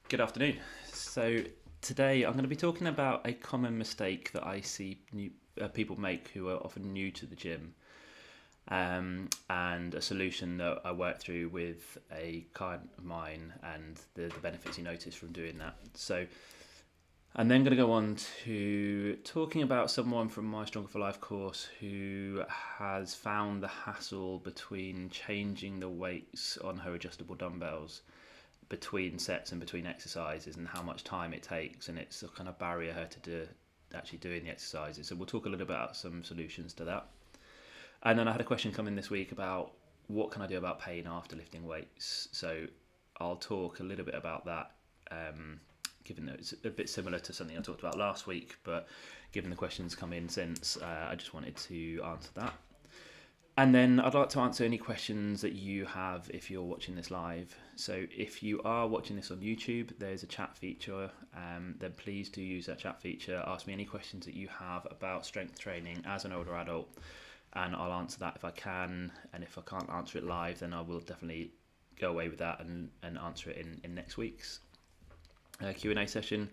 Good afternoon. So today I'm going to be talking about a common mistake that I see people make who are often new to the gym, and a solution that I work through with a client of mine and the benefits he noticed from doing that. So I'm then going to go on to talking about someone from my Stronger for Life course who has found the hassle between changing the weights on her adjustable dumbbells between sets and between exercises, and how much time it takes, and it's a kind of barrier her to actually doing the exercises. So we'll talk a little bit about some solutions to that. And then I had a question come in this week about what can I do about pain after lifting weights. So I'll talk a little bit about that, given that it's a bit similar to something I talked about last week, but given the questions come in since, I just wanted to answer that. And then I'd like to answer any questions that you have if you're watching this live. So if you are watching this on YouTube, there's a chat feature. Then please do use that chat feature. Ask me any questions that you have about strength training as an older adult, and I'll answer that if I can. And if I can't answer it live, then I will definitely go away with that and answer it in next week's Q&A session.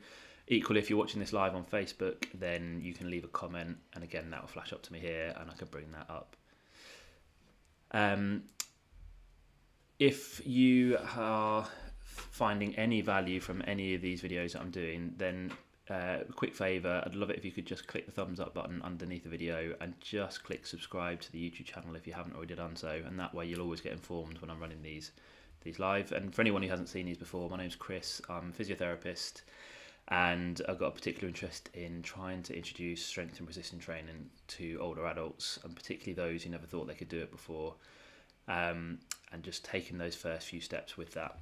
Equally, if you're watching this live on Facebook, then you can leave a comment, and again, that will flash up to me here and I can bring that up. If you are finding any value from any of these videos that I'm doing, then a quick favour, I'd love it if you could just click the thumbs up button underneath the video and just click subscribe to the YouTube channel if you haven't already done so, and that way you'll always get informed when I'm running these live. And for anyone who hasn't seen these before, my name's Chris, I'm a physiotherapist, and I've got a particular interest in trying to introduce strength and resistance training to older adults, and particularly those who never thought they could do it before, and just taking those first few steps with that.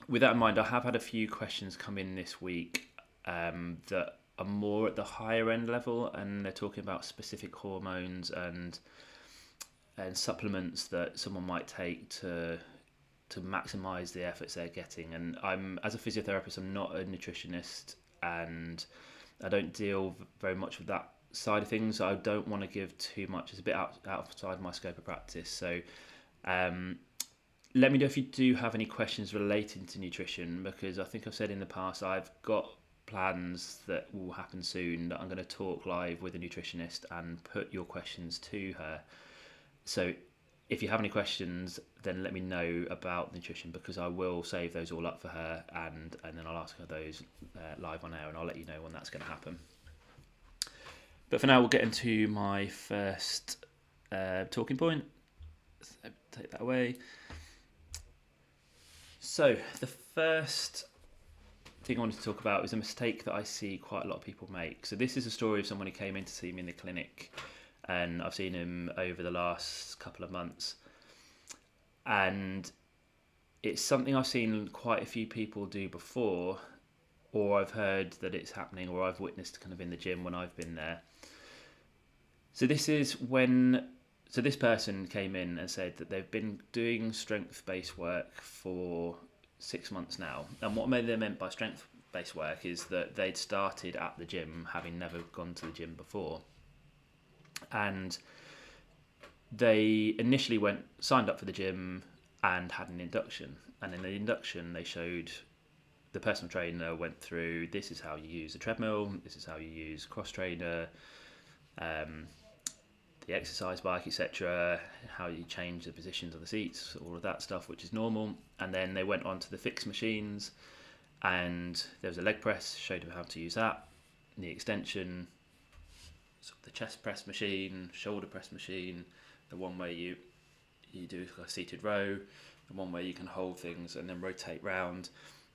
With that in mind, I have had a few questions come in this week that are more at the higher end level, and they're talking about specific hormones and supplements that someone might take to maximize the efforts they're getting. And as a physiotherapist, I'm not a nutritionist, and I don't deal very much with that side of things. So I don't want to give too much. It's a bit outside my scope of practice. So let me know if you do have any questions relating to nutrition, because I think I've said in the past I've got plans that will happen soon that I'm going to talk live with a nutritionist and put your questions to her. So if you have any questions, then let me know about nutrition, because I will save those all up for her, and then I'll ask her those live on air, and I'll let you know when that's going to happen. But for now, we'll get into my first talking point. So take that away. So the first thing I wanted to talk about is a mistake that I see quite a lot of people make. So this is a story of someone who came in to see me in the clinic, and I've seen him over the last couple of months, and it's something I've seen quite a few people do before, or I've heard that it's happening, or I've witnessed kind of in the gym when I've been there. So this person came in and said that they've been doing strength-based work for 6 months now, and what they meant by strength-based work is that they'd started at the gym, having never gone to the gym before. And they initially signed up for the gym and had an induction. And in the induction, the personal trainer went through, this is how you use the treadmill, this is how you use cross trainer, the exercise bike, etc., how you change the positions of the seats, all of that stuff, which is normal. And then they went on to the fixed machines, and there was a leg press, showed them how to use that, knee extension, the chest press machine, shoulder press machine, the one where you do a seated row, the one where you can hold things and then rotate round.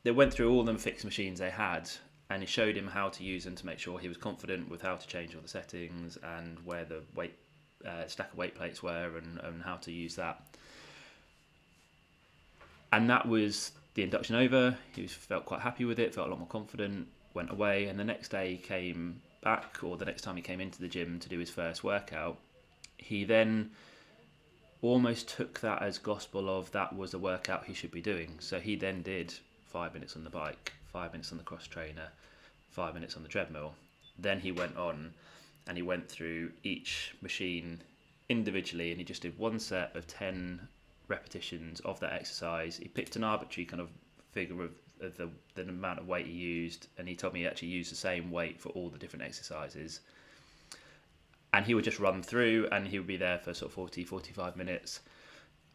They went through all them fixed machines they had, and he showed him how to use them to make sure he was confident with how to change all the settings and where the stack of weight plates were, and how to use that. And that was the induction over. He felt quite happy with it, felt a lot more confident, went away, and the next day he came back, or the next time he came into the gym to do his first workout, he then almost took that as gospel of that was the workout he should be doing. So he then did 5 minutes on the bike, 5 minutes on the cross trainer, 5 minutes on the treadmill. Then he went on and he went through each machine individually, and he just did one set of 10 repetitions of that exercise. He picked an arbitrary kind of figure of the amount of weight he used, and he told me he actually used the same weight for all the different exercises. And he would just run through, and he would be there for sort of 40, 45 minutes,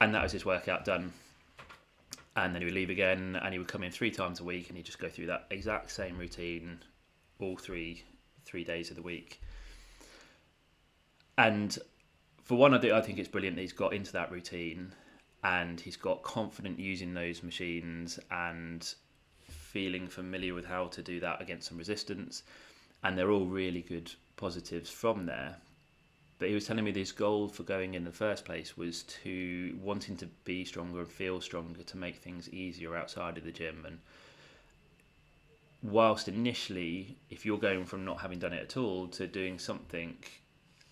and that was his workout done. And then he would leave again, and he would come in 3 times a week, and he'd just go through that exact same routine all three days of the week. And for one, I think it's brilliant that he's got into that routine, and he's got confident using those machines and feeling familiar with how to do that against some resistance. And they're all really good positives from there. But he was telling me this goal for going in the first place was to wanting to be stronger and feel stronger to make things easier outside of the gym. And whilst initially, if you're going from not having done it at all to doing something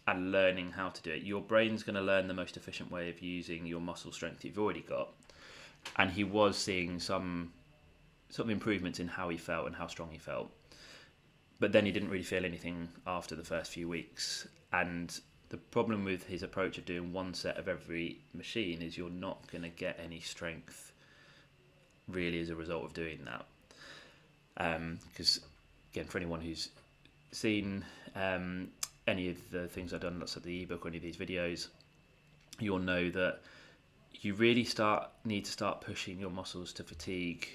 and learning how to do it, your brain's going to learn the most efficient way of using your muscle strength you've already got. And he was seeing some sort of improvements in how he felt and how strong he felt. But then he didn't really feel anything after the first few weeks. And the problem with his approach of doing 1 set of every machine is you're not going to get any strength really as a result of doing that. Because, again, for anyone who's seen any of the things I've done, lots of the ebook or any of these videos, you'll know that you really need to start pushing your muscles to fatigue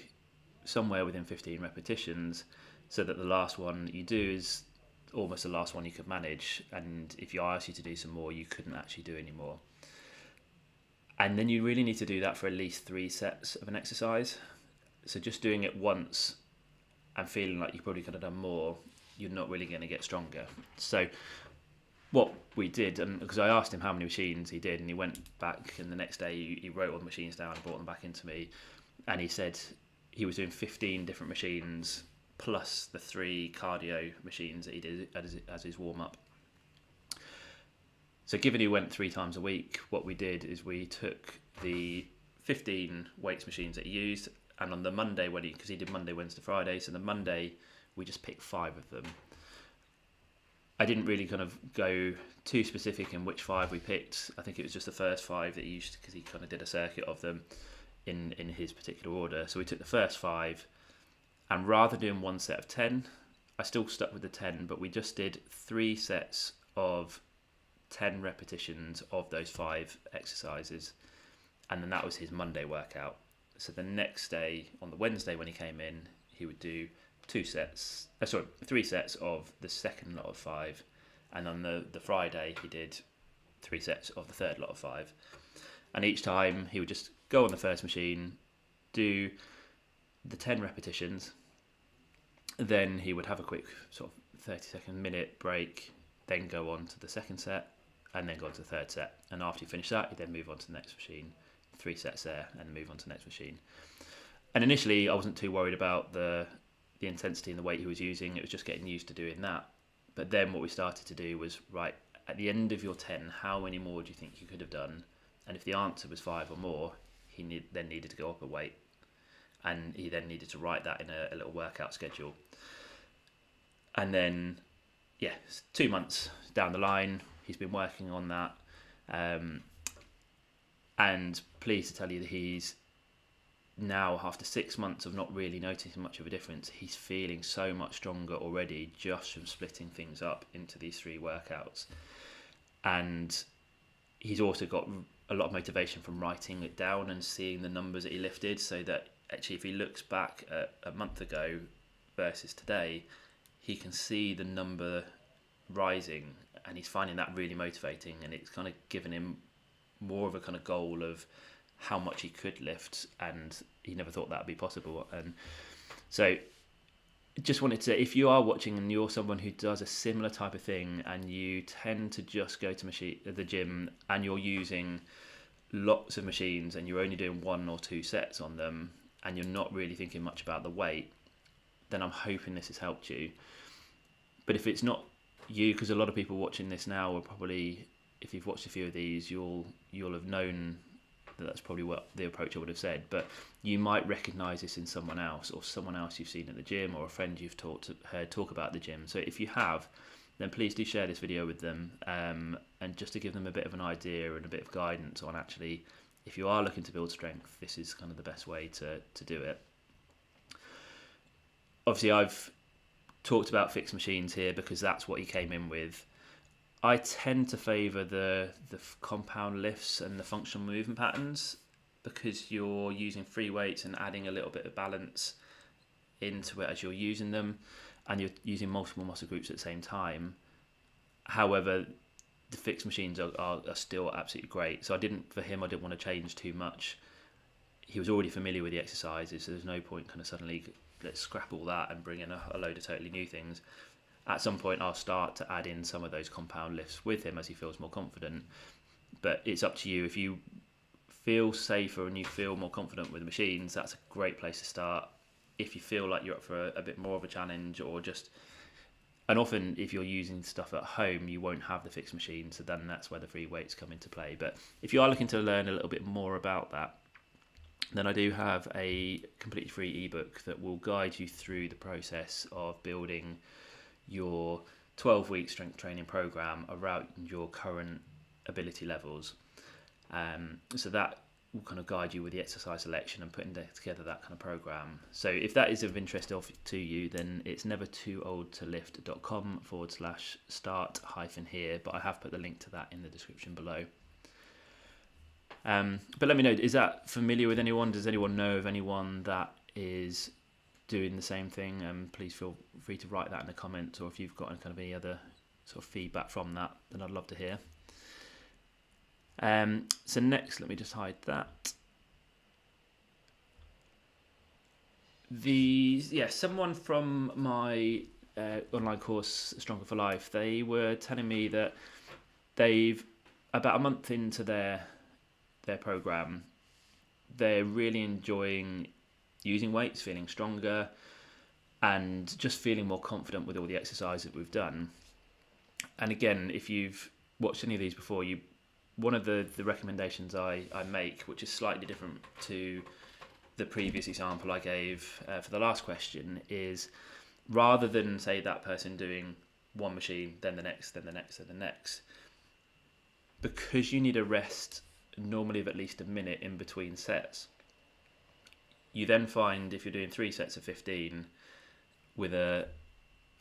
somewhere within 15 repetitions, so that the last one that you do is almost the last one you could manage, and if I asked you to do some more, you couldn't actually do any more. And then you really need to do that for at least 3 sets of an exercise. So just doing it once and feeling like you probably could have done more, you're not really going to get stronger. So what we did, and because I asked him how many machines he did, and he went back, and the next day he wrote all the machines down and brought them back into me, and he said he was doing 15 different machines plus the 3 cardio machines that he did as his warm-up. So given he went 3 times a week, what we did is we took the 15 weights machines that he used, and on the Monday, because he did Monday, Wednesday, Friday, so the Monday we just picked 5 of them. I didn't really kind of go too specific in which 5 we picked. I think it was just the first 5 that he used, because he kind of did a circuit of them in his particular order. So we took the first 5, and rather than doing 1 set of 10, I still stuck with the 10, but we just did 3 sets of 10 repetitions of those 5 exercises, and then that was his Monday workout. So the next day, on the Wednesday when he came in, he would do 3 sets of the second lot of 5, and on the Friday he did 3 sets of the third lot of 5. And each time he would just go on the first machine, do the 10 repetitions, then he would have a quick sort of 30-second minute break, then go on to the second set, and then go on to the third set. And after you finish that, you then move on to the next machine, 3 sets there, and move on to the next machine. And initially I wasn't too worried about the intensity and the weight he was using. It was just getting used to doing that. But then what we started to do was, right, at the end of your 10, how many more do you think you could have done? And if the answer was 5 or more, he then needed to go up a weight, and he then needed to write that in a little workout schedule. And then 2 months down the line, he's been working on that, and pleased to tell you that he's now, after 6 months of not really noticing much of a difference, he's feeling so much stronger already just from splitting things up into these 3 workouts. And he's also got a lot of motivation from writing it down and seeing the numbers that he lifted, so that actually if he looks back at a month ago versus today, he can see the number rising, and he's finding that really motivating, and it's kind of given him more of a kind of goal of how much he could lift, and he never thought that would be possible. And so just wanted to, if you are watching and you're someone who does a similar type of thing, and you tend to just go to the gym and you're using lots of machines and you're only doing 1 or 2 sets on them, and you're not really thinking much about the weight, then I'm hoping this has helped you. But if it's not you, because a lot of people watching this now will probably, if you've watched a few of these, you'll have known that that's probably what the approach I would have said. But you might recognise this in someone else, or someone else you've seen at the gym, or a friend you've heard talk about the gym. So if you have, then please do share this video with them, and just to give them a bit of an idea and a bit of guidance on, actually, if you are looking to build strength, this is kind of the best way to do it. obviously I've talked about fixed machines here because that's what he came in with. I tend to favour the compound lifts and the functional movement patterns because you're using free weights and adding a little bit of balance into it as you're using them, and you're using multiple muscle groups at the same time. However, the fixed machines are still absolutely great. So I didn't want to change too much. He was already familiar with the exercises, so there's no point kind of suddenly let's scrap all that and bring in a load of totally new things. At some point I'll start to add in some of those compound lifts with him as he feels more confident. But it's up to you. If you feel safer and you feel more confident with the machines, that's a great place to start. If you feel like you're up for a bit more of a challenge, and often if you're using stuff at home, you won't have the fixed machine, so then that's where the free weights come into play. But if you are looking to learn a little bit more about that, then I do have a completely free ebook that will guide you through the process of building your 12-week strength training program around your current ability levels. So that will kind of guide you with the exercise selection and putting together that kind of program. So if that is of interest to you, then it's nevertoooldtolift.com/start-here, but I have put the link to that in the description below. But let me know, is that familiar with anyone? Does anyone know of anyone that is doing the same thing? Please feel free to write that in the comments, or if you've got any other sort of feedback from that, then I'd love to hear. So next, let me just hide that. Someone from my online course, Stronger for Life, they were telling me that they've, about a month into their program, they're really enjoying using weights, feeling stronger, and just feeling more confident with all the exercise that we've done. And again, if you've watched any of these before, one of the recommendations I make, which is slightly different to the previous example I gave for the last question, is rather than say that person doing one machine, then the next, then the next, then the next, because you need a rest normally of at least a minute in between sets, you then find if you're doing 3 sets of 15 with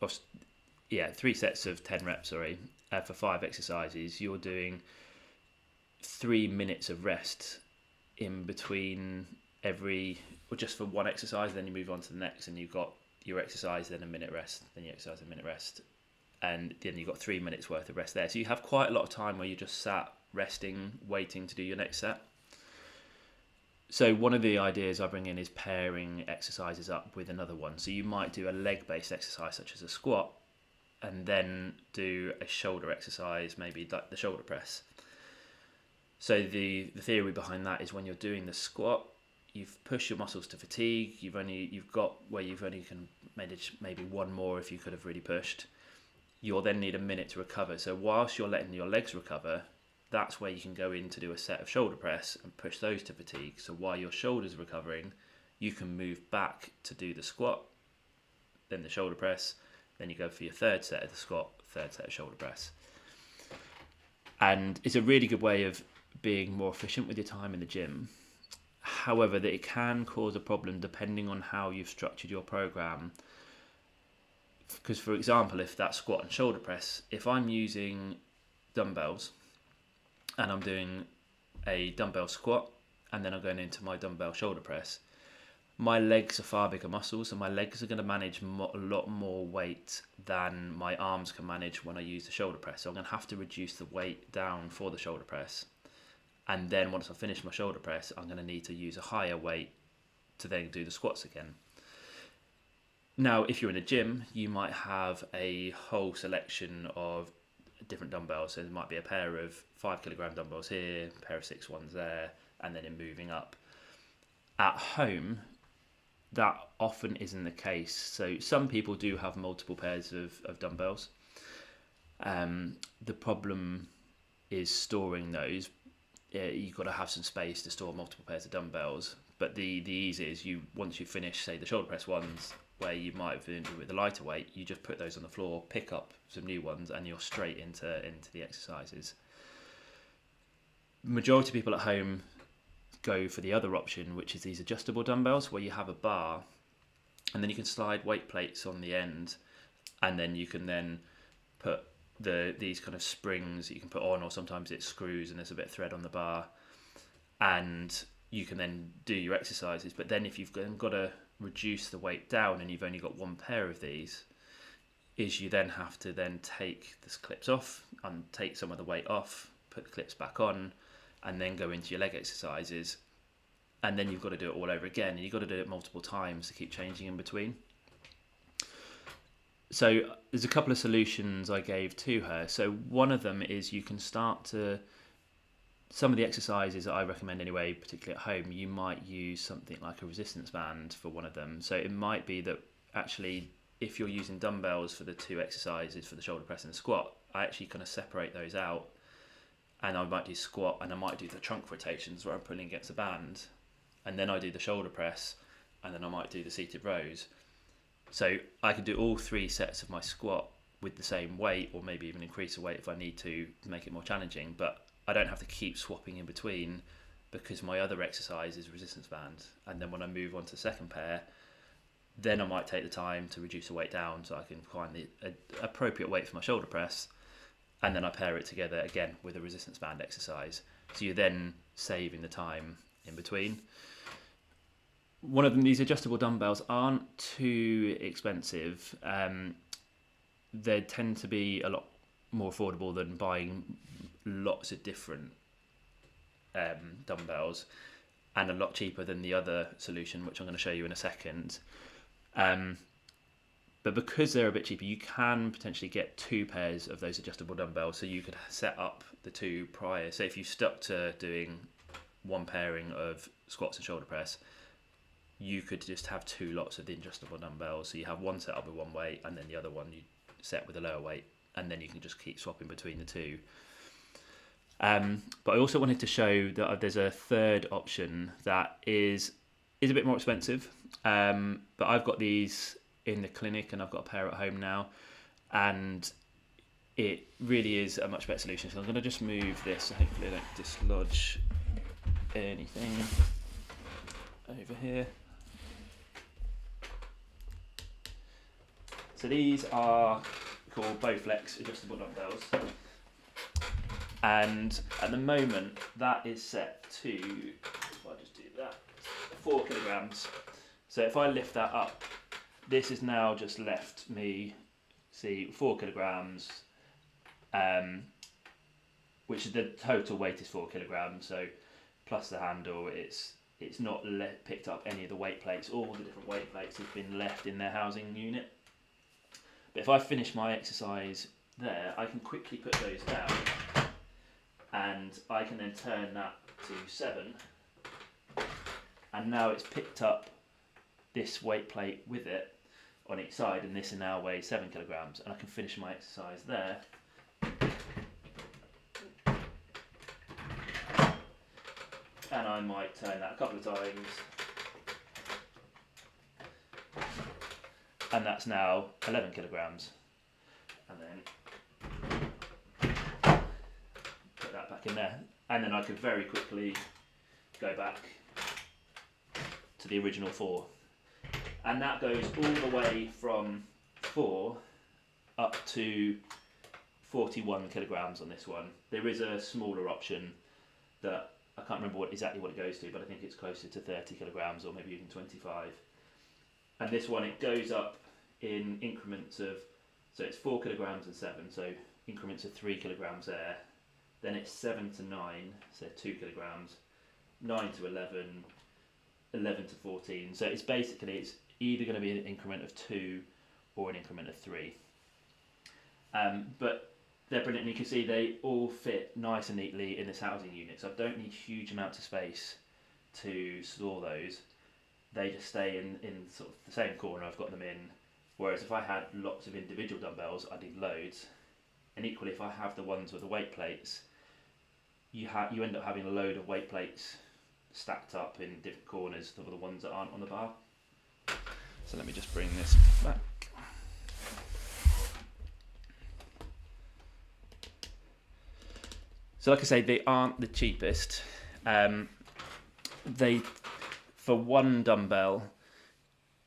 3 sets of 10 reps, for 5 exercises, you're doing 3 minutes of rest in between just for one exercise, then you move on to the next, and you've got your exercise, then a minute rest, then you exercise, a minute rest, and then you've got 3 minutes worth of rest there. So you have quite a lot of time where you just sat resting, waiting to do your next set. So one of the ideas I bring in is pairing exercises up with another one. So you might do a leg-based exercise such as a squat, and then do a shoulder exercise, maybe like the shoulder press. So the theory behind that is when you're doing the squat, you've pushed your muscles to fatigue. You've only can manage maybe one more if you could have really pushed. You'll then need a minute to recover. So whilst you're letting your legs recover, that's where you can go in to do a set of shoulder press and push those to fatigue. So while your shoulders are recovering, you can move back to do the squat, then the shoulder press, then you go for your third set of the squat, third set of shoulder press. And it's a really good way of being more efficient with your time in the gym. However, that it can cause a problem depending on how you've structured your program. Because, for example, if that squat and shoulder press, if I'm using dumbbells and I'm doing a dumbbell squat and then I'm going into my dumbbell shoulder press, my legs are far bigger muscles, and my legs are going to manage a lot more weight than my arms can manage when I use the shoulder press. So I'm going to have to reduce the weight down for the shoulder press. And then once I finish my shoulder press, I'm going to need to use a higher weight to then do the squats again. Now, if you're in a gym, you might have a whole selection of different dumbbells. So there might be a pair of 5 kilogram dumbbells here, a pair of 6 ones there, and then in moving up. At home, that often isn't the case. So some people do have multiple pairs of dumbbells. The problem is storing those. You've got to have some space to store multiple pairs of dumbbells. But the easy is once you finish, say, the shoulder press ones, where you might have been with the lighter weight, you just put those on the floor, pick up some new ones, and you're straight into the exercises. Majority of people at home go for the other option, which is these adjustable dumbbells, where you have a bar and then you can slide weight plates on the end, and then you can then put these kind of springs that you can put on, or sometimes it's screws and there's a bit of thread on the bar, and you can then do your exercises. But then if you've got to reduce the weight down and you've only got one pair of these, is you then have to then take the clips off and take some of the weight off, put the clips back on, and then go into your leg exercises. And then you've got to do it all over again, and you've got to do it multiple times to keep changing in between. So there's a couple of solutions I gave to her. So one of them is you can start to, some of the exercises that I recommend anyway, particularly at home, you might use something like a resistance band for one of them. So it might be that actually, if you're using dumbbells for the two exercises, for the shoulder press and squat, I actually kind of separate those out, and I might do squat and I might do the trunk rotations where I'm pulling against the band, and then I do the shoulder press, and then I might do the seated rows. So I can do all three sets of my squat with the same weight, or maybe even increase the weight if I need to make it more challenging, but I don't have to keep swapping in between, because my other exercise is resistance band. And then when I move on to the second pair, then I might take the time to reduce the weight down so I can find the appropriate weight for my shoulder press, and then I pair it together again with a resistance band exercise. So you're then saving the time in between. One of them, these adjustable dumbbells aren't too expensive. They tend to be a lot more affordable than buying lots of different dumbbells, and a lot cheaper than the other solution, which I'm going to show you in a second. But because they're a bit cheaper, you can potentially get two pairs of those adjustable dumbbells. So you could set up the two prior. So if you stuck to doing one pairing of squats and shoulder press, you could just have two lots of the adjustable dumbbells. So you have one set up with one weight, and then the other one you set with a lower weight, and then you can just keep swapping between the two. But I also wanted to show that there's a third option that is a bit more expensive. But I've got these in the clinic, and I've got a pair at home now, and it really is a much better solution. So I'm going to just move this. Hopefully I don't dislodge anything over here. So these are called Bowflex adjustable dumbbells, and at the moment that is set to, if I just do that, 4 kilograms. So if I lift that up, this has now just left me, see, 4 kilograms, which is the total weight is 4 kilograms. So plus the handle, it's not picked up any of the weight plates. All the different weight plates have been left in their housing unit. But if I finish my exercise there, I can quickly put those down, and I can then turn that to 7, and now it's picked up this weight plate with it on each side, and this now weighs 7 kilograms, and I can finish my exercise there. And I might turn that a couple of times, and that's now 11 kilograms. And then put that back in there, and then I could very quickly go back to the original 4. And that goes all the way from 4 up to 41 kilograms on this one. There is a smaller option that I can't remember exactly what it goes to, but I think it's closer to 30 kilograms or maybe even 25. And this one, it goes up in increments of, so it's 4 kilograms and 7, so increments of 3 kilograms there. Then it's 7 to 9, so 2 kilograms, 9 to 11, 11 to 14. So it's basically, it's either going to be an increment of 2 or an increment of 3. But they're brilliant. You can see they all fit nice and neatly in this housing unit, so I don't need huge amounts of space to store those. They just stay in sort of the same corner I've got them in, whereas if I had lots of individual dumbbells, I'd need loads. And equally, if I have the ones with the weight plates, you end up having a load of weight plates stacked up in different corners for the ones that aren't on the bar. So let me just bring this back. So like I say, they aren't the cheapest. For one dumbbell,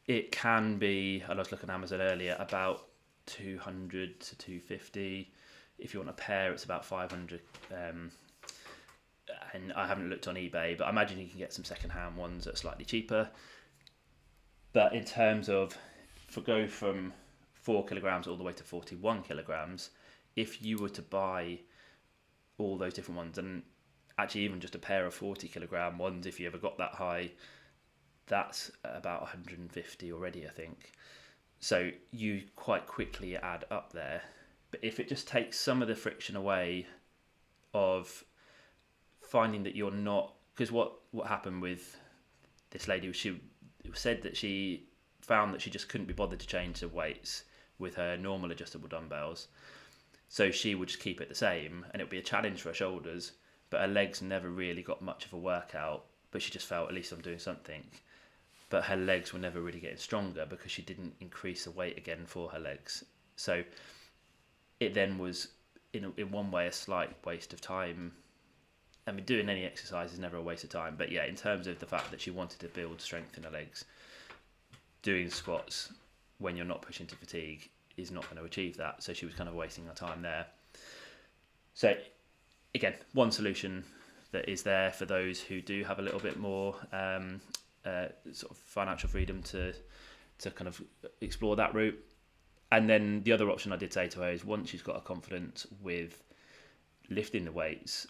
it can be, I was looking on Amazon earlier, about 200 to 250. If you want a pair, it's about 500. And I haven't looked on eBay, but I imagine you can get some second-hand ones that are slightly cheaper. But in terms of, go from 4 kilograms all the way to 41 kilograms, if you were to buy all those different ones, and actually even just a pair of 40 kilogram ones, if you ever got that high, that's about 150 already, I think. So you quite quickly add up there. But if it just takes some of the friction away of finding that you're not, because what happened with this lady, she said that she found that she just couldn't be bothered to change the weights with her normal adjustable dumbbells, so she would just keep it the same, and it would be a challenge for her shoulders, but her legs never really got much of a workout. But she just felt, at least I'm doing something. But her legs were never really getting stronger because she didn't increase the weight again for her legs. So it then was, in one way, a slight waste of time. I mean, doing any exercise is never a waste of time, but yeah, in terms of the fact that she wanted to build strength in her legs, doing squats when you're not pushing to fatigue is not going to achieve that. So she was kind of wasting her time there. So again, one solution that is there for those who do have a little bit more sort of financial freedom to kind of explore that route. And then the other option I did say to her is, once she's got a confidence with lifting the weights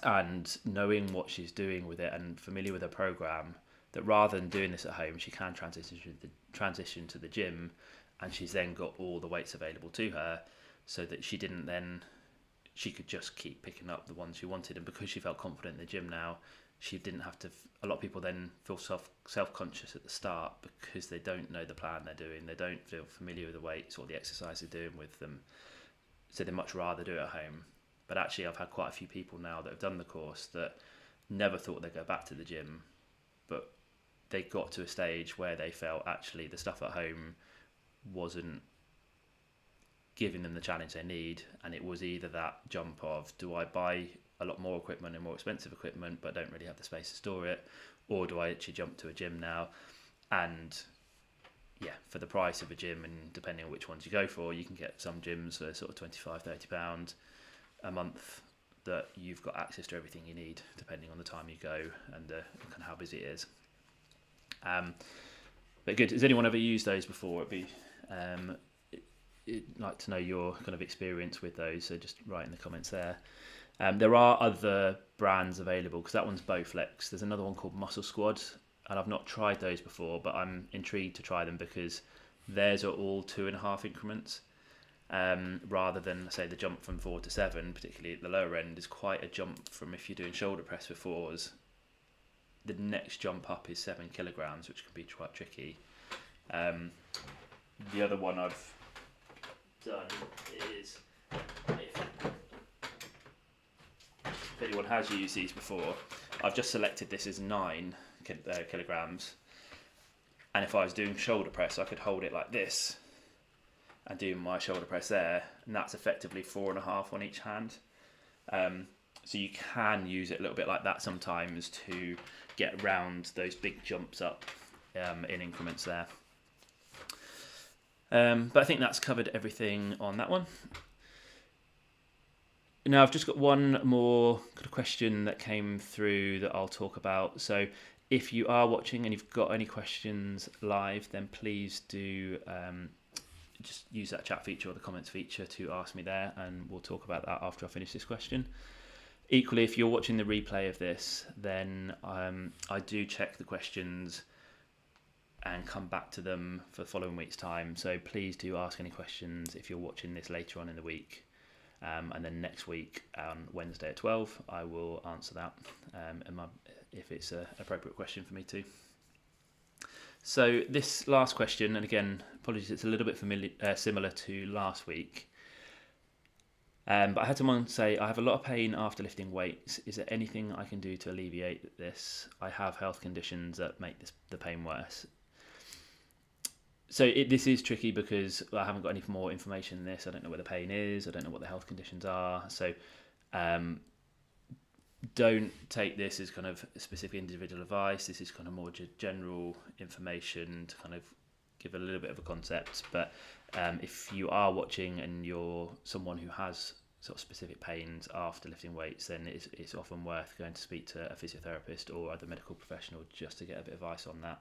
and knowing what she's doing with it and familiar with her program, that rather than doing this at home, she can transition to the gym, and she's then got all the weights available to her, so that she could just keep picking up the ones she wanted. And because she felt confident in the gym now, she didn't have to. A lot of people then feel self-conscious at the start because they don't know the plan they're doing, they don't feel familiar with the weights or the exercise they're doing with them, so they much rather do it at home. But actually, I've had quite a few people now that have done the course that never thought they'd go back to the gym, but they got to a stage where they felt actually the stuff at home wasn't giving them the challenge they need, and it was either that jump of, do I buy a lot more equipment and more expensive equipment but don't really have the space to store it, or do I actually jump to a gym now, and yeah, for the price of a gym, and depending on which ones you go for, you can get some gyms for sort of £25-30 a month that you've got access to everything you need depending on the time you go and kind of how busy it is. But good, has anyone ever used those before? It'd be I'd like to know your kind of experience with those, so just write in the comments there. There are other brands available, because that one's Bowflex. There's another one called Muscle Squad, and I've not tried those before, but I'm intrigued to try them because theirs are all 2.5 increments, rather than, say, the jump from 4 to 7, particularly at the lower end, is quite a jump from, if you're doing shoulder press with 4s, the next jump up is 7 kilograms, which can be quite tricky. The other one I've done is, if anyone has used these before, I've just selected this as 9 kilograms, and if I was doing shoulder press, I could hold it like this and do my shoulder press there, and that's effectively 4.5 on each hand. So you can use it a little bit like that sometimes to get around those big jumps up in increments there. But I think that's covered everything on that one. Now I've just got one more kind of question that came through that I'll talk about. So if you are watching and you've got any questions live, then please do just use that chat feature or the comments feature to ask me there, and we'll talk about that after I finish this question. Equally, if you're watching the replay of this, then I do check the questions and come back to them for the following week's time. So please do ask any questions if you're watching this later on in the week. And then next week on Wednesday at 12, I will answer that if it's an appropriate question for me to. So this last question, and again, apologies, it's a little bit similar to last week. But I had someone say, I have a lot of pain after lifting weights. Is there anything I can do to alleviate this? I have health conditions that make the pain worse. So this is tricky because I haven't got any more information than this. I don't know where the pain is. I don't know what the health conditions are. So don't take this as kind of specific individual advice. This is kind of more general information to kind of give a little bit of a concept. But if you are watching and you're someone who has sort of specific pains after lifting weights, then it's often worth going to speak to a physiotherapist or other medical professional just to get a bit of advice on that.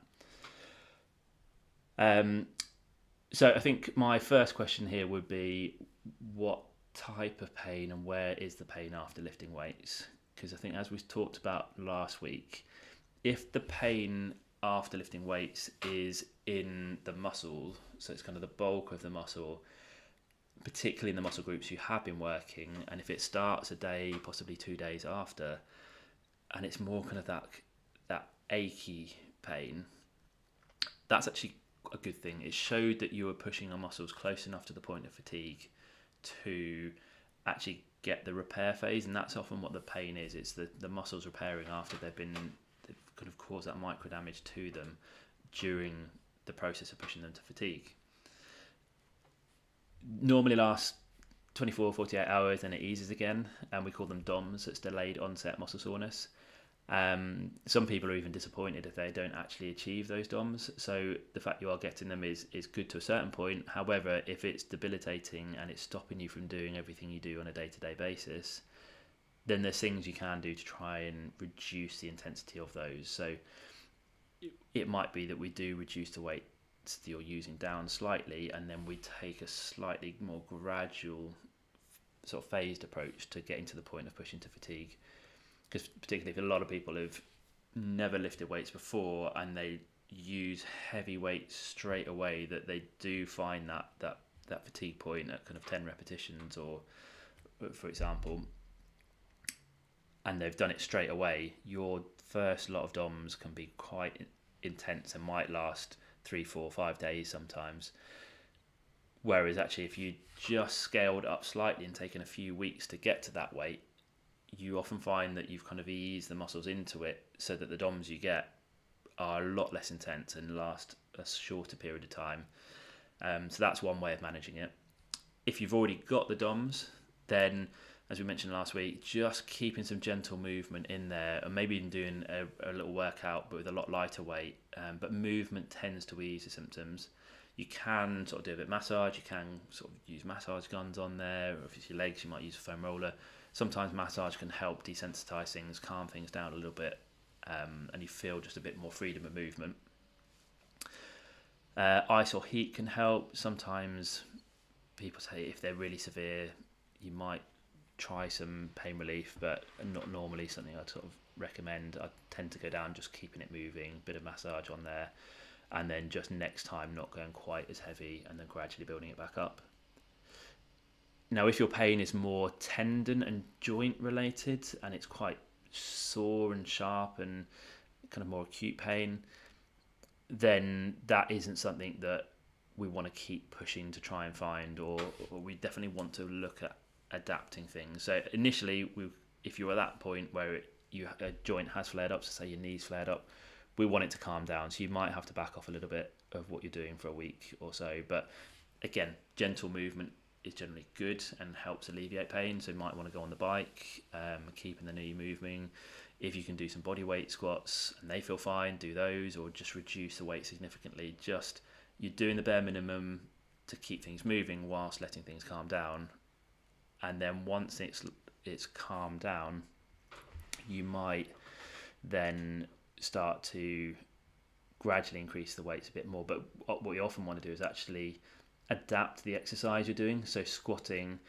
So I think my first question here would be, what type of pain and where is the pain after lifting weights? Because I think, as we talked about last week, if the pain after lifting weights is in the muscle, so it's kind of the bulk of the muscle, particularly in the muscle groups you have been working, and if it starts a day, possibly 2 days after, and it's more kind of that achy pain, that's actually a good thing. It showed that you were pushing your muscles close enough to the point of fatigue to actually get the repair phase, and that's often what the pain is. It's the muscles repairing after they've kind of caused that micro damage to them during the process of pushing them to fatigue. Normally lasts 24, 48 hours, and it eases again, and we call them DOMS. It's delayed onset muscle soreness. Some people are even disappointed if they don't actually achieve those DOMs. So the fact you are getting them is good to a certain point. However, if it's debilitating and it's stopping you from doing everything you do on a day-to-day basis, then there's things you can do to try and reduce the intensity of those. So it might be that we do reduce the weight that you're using down slightly, and then we take a slightly more gradual sort of phased approach to getting to the point of pushing to fatigue. Because particularly if a lot of people have never lifted weights before and they use heavy weights straight away, that they do find that fatigue point at kind of 10 repetitions, or for example, and they've done it straight away, your first lot of DOMs can be quite intense and might last 3, 4, 5 days sometimes. Whereas actually, if you just scaled up slightly and taken a few weeks to get to that weight, you often find that you've kind of eased the muscles into it so that the DOMs you get are a lot less intense and last a shorter period of time. So that's one way of managing it. If you've already got the DOMs, then, as we mentioned last week, just keeping some gentle movement in there, and maybe even doing a little workout but with a lot lighter weight. But movement tends to ease the symptoms. You can sort of do a bit of massage. You can sort of use massage guns on there. Or if it's your legs, you might use a foam roller. Sometimes massage can help desensitize things, calm things down a little bit, and you feel just a bit more freedom of movement. Ice or heat can help. Sometimes people say if they're really severe, you might try some pain relief, but not normally something I'd sort of recommend. I tend to go down just keeping it moving, bit of massage on there, and then just next time not going quite as heavy, and then gradually building it back up. Now, if your pain is more tendon and joint related, and it's quite sore and sharp and kind of more acute pain, then that isn't something that we want to keep pushing to try and find, or we definitely want to look at adapting things. So initially, if you're at that point where a joint has flared up, so say your knee's flared up, we want it to calm down. So you might have to back off a little bit of what you're doing for a week or so. But again, gentle movement is generally good and helps alleviate pain. So you might want to go on the bike, keeping the knee moving. If you can do some body weight squats and they feel fine, do those, or just reduce the weight significantly. Just you're doing the bare minimum to keep things moving whilst letting things calm down. And then once it's calmed down, you might then start to gradually increase the weights a bit more. But what we often want to do is actually adapt the exercise you're doing. So squatting,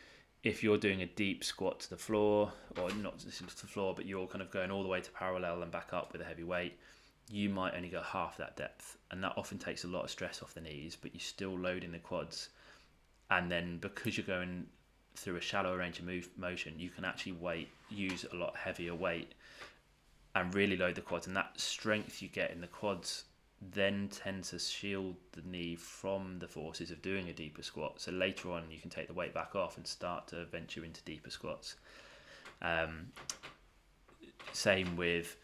if you're doing a deep squat to the floor, or not to the floor, but you're kind of going all the way to parallel and back up with a heavy weight, you might only go half that depth, and that often takes a lot of stress off the knees, but you're still loading the quads. And then because you're going through a shallower range of motion, you can actually use a lot heavier weight and really load the quads, and that strength you get in the quads then tends to shield the knee from the forces of doing a deeper squat. So later on you can take the weight back off and start to venture into deeper squats. Same with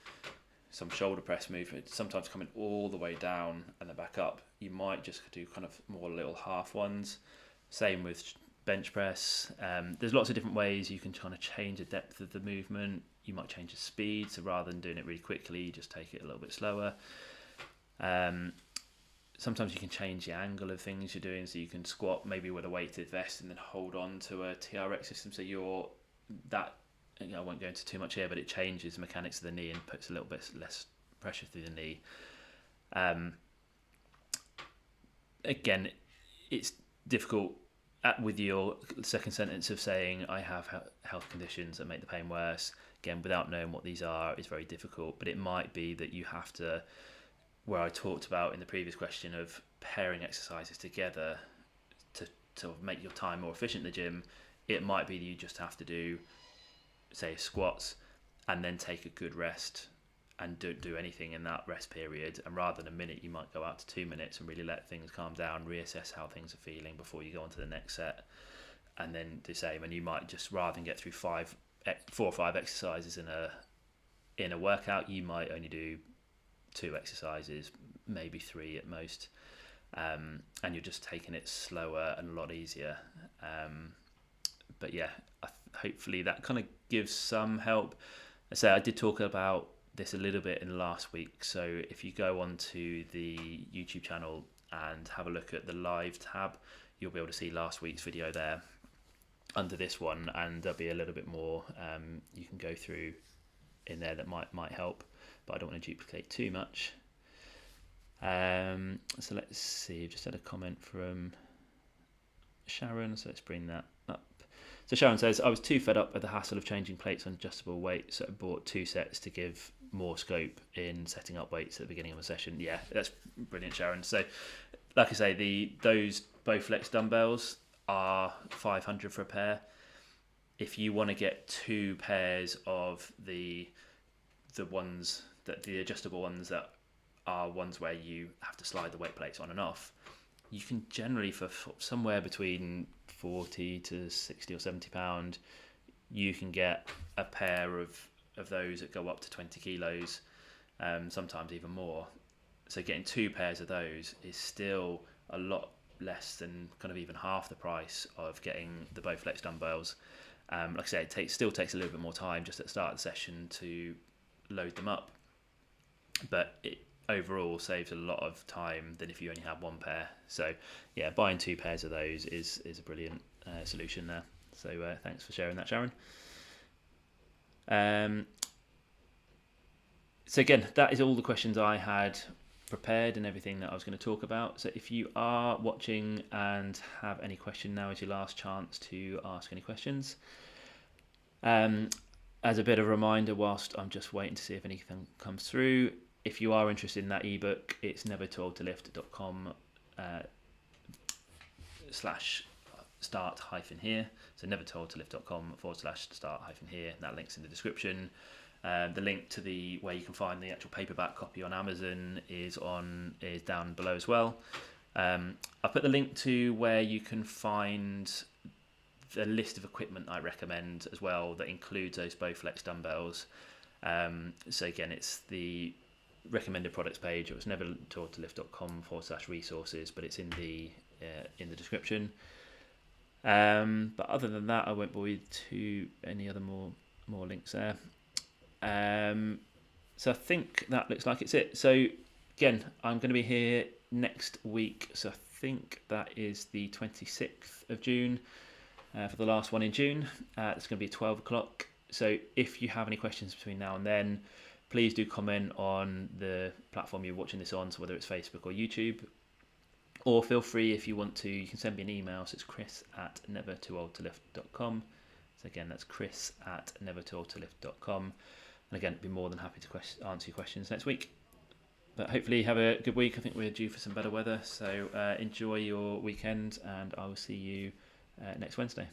some shoulder press movement, sometimes coming all the way down and then back up. You might just do kind of more little half ones. Same with bench press. There's lots of different ways you can kind of change the depth of the movement. you might change the speed. So rather than doing it really quickly, you just take it a little bit slower. Sometimes you can change the angle of things you're doing, so you can squat maybe with a weighted vest and then hold on to a TRX system. So I won't go into too much here, but it changes the mechanics of the knee and puts a little bit less pressure through the knee. Again, it's difficult with your second sentence of saying I have health conditions that make the pain worse. Again, without knowing what these are, it's very difficult, but it might be that you have to, where I talked about in the previous question of pairing exercises together to make your time more efficient in the gym, it might be that you just have to do, say, squats and then take a good rest and don't do anything in that rest period. And rather than a minute, you might go out to 2 minutes and really let things calm down, reassess how things are feeling before you go on to the next set, and then the same. And you might just, rather than get through 4 or 5 exercises in a workout, you might only do 2 exercises, maybe 3 at most, and you're just taking it slower and a lot easier. But yeah, hopefully that kind of gives some help. I did talk about this a little bit in last week, so if you go onto the YouTube channel and have a look at the live tab, you'll be able to see last week's video there under this one, and there'll be a little bit more you can go through in there that might help, but I don't want to duplicate too much. So let's see, I've just had a comment from Sharon, so let's bring that up. So Sharon says, I was too fed up with the hassle of changing plates on adjustable weights, so I bought 2 sets to give more scope in setting up weights at the beginning of a session. Yeah, that's brilliant, Sharon. So like I say, those Bowflex dumbbells are $500 for a pair. If you want to get 2 pairs of the adjustable ones that are ones where you have to slide the weight plates on and off, you can generally, for somewhere between 40 to 60 or 70 pound, you can get a pair of those that go up to 20 kilos, sometimes even more. So getting 2 pairs of those is still a lot less than kind of even half the price of getting the Bowflex dumbbells. Like I say, it still takes a little bit more time just at the start of the session to load them up, but it overall saves a lot of time than if you only have 1 pair. So yeah, buying 2 pairs of those is a brilliant solution there. So thanks for sharing that, Sharon. So again, that is all the questions I had prepared and everything that I was going to talk about. So if you are watching and have any question, now is your last chance to ask any questions. As a bit of a reminder, whilst I'm just waiting to see if anything comes through, if you are interested in that ebook, it's nevertooldtolift.com /start-here. So nevertooldtolift.com/start-here. That link's in the description. The link to where you can find the actual paperback copy on Amazon is down below as well. I'll put the link to where you can find the list of equipment I recommend as well that includes those Bowflex dumbbells. So again, it's the recommended products page. It was nevertooldtolift.com/resources, but it's in the description. But other than that, I won't bore you to any other more links there. So I think that looks like it's it. So again, I'm going to be here next week. So I think that is the 26th of June for the last one in June. It's going to be 12 o'clock. So if you have any questions between now and then, please do comment on the platform you're watching this on, so whether it's Facebook or YouTube. Or feel free, if you want to, you can send me an email. So it's chris@nevertooldtolift.com. So again, that's chris@nevertooldtolift.com. And again, I'd be more than happy to answer your questions next week. But hopefully have a good week. I think we're due for some better weather. So enjoy your weekend, and I will see you next Wednesday.